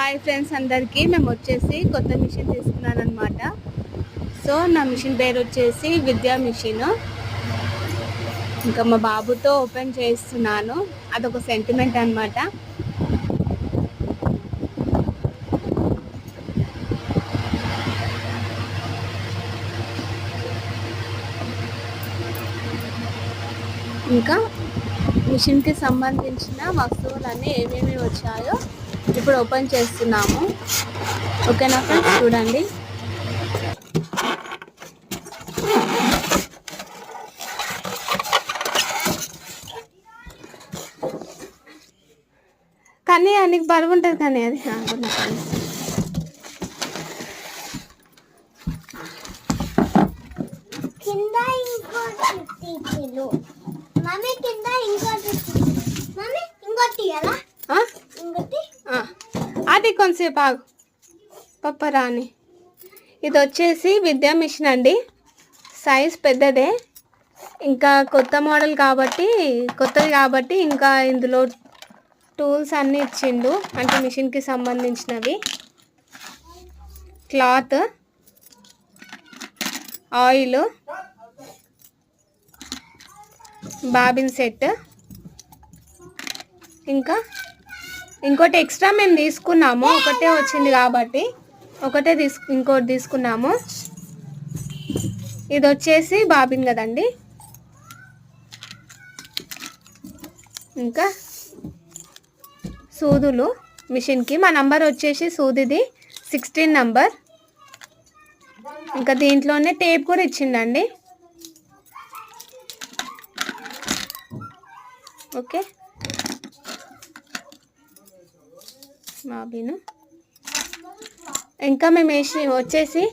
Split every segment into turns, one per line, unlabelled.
Hi friends అందరికీ. మేము వచ్చేసి కొత్త మిషన్ తీసుకున్నాను అనమాట. సో నా మిషన్ పేరు వచ్చేసి విద్యా మిషన్. ఇంకా మా బాబుతో ఓపెన్ చేస్తున్నాను, అదొక సెంటిమెంట్ అనమాట. ఇంకా మిషన్కి సంబంధించిన వస్తువులన్నీ ఏమేమి వచ్చాయో ఇప్పుడు ఓపెన్ చేస్తున్నాము. ఓకేనా ఫ్రెండ్స్, చూడండి. కానీ నీకు బరువు ఉంటుంది, కానీ అది అది కొంచెంసేపు ఆగు పప్పరాని. ఇది వచ్చేసి విద్యా మిషన్ అండి. సైజ్ పెద్దదే, ఇంకా కొత్త మోడల్ కాబట్టి కొత్తది కాబట్టి ఇంకా ఇందులో టూల్స్ అన్నీ ఇచ్చిండు, అంటే మిషన్కి సంబంధించినవి. క్లాత్, ఆయిల్, బాబిన్ సెట్, ఇంకా ఇంకోటి ఎక్స్ట్రా మేము తీసుకున్నాము. ఒకటే వచ్చింది కాబట్టి ఇంకోటి తీసుకున్నాము. ఇది వచ్చేసి బాబిన్ కదండి. ఇంకా సూదులు మిషన్కి. మా నంబర్ వచ్చేసి సూదిది 16 నంబర్. ఇంకా దీంట్లోనే టేప్ కూడా ఇచ్చిందండి. ఓకే, బాబిను. ఇంకా మేము వచ్చేసి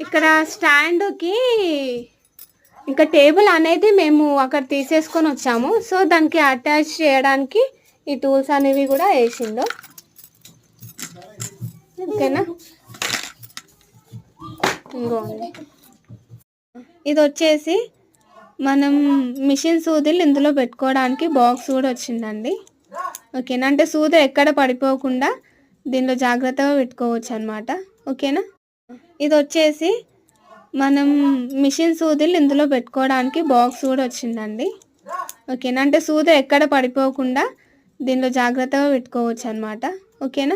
ఇక్కడ స్టాండ్కి ఇంకా టేబుల్ అనేది మేము అక్కడ తీసేసుకొని వచ్చాము. సో దానికి అటాచ్ చేయడానికి ఈ టూల్స్ అనేవి కూడా వేసిండు. ఓకేనా, ఇంకోండి. ఇది వచ్చేసి మనం మిషన్ సూదులు ఇందులో పెట్టుకోవడానికి బాక్స్ కూడా వచ్చిందండి. ఓకేనా, అంటే సూది ఎక్కడ పడిపోకుండా దీనిలో జాగ్రత్తగా పెట్టుకోవచ్చు అనమాట. ఓకేనా, ఇది వచ్చేసి మనం మిషన్ సూదులు ఇందులో పెట్టుకోవడానికి బాక్స్ కూడా వచ్చిందండి. ఓకేనా, అంటే సూది ఎక్కడ పడిపోకుండా దీనిలో జాగ్రత్తగా పెట్టుకోవచ్చు అనమాట. ఓకేనా.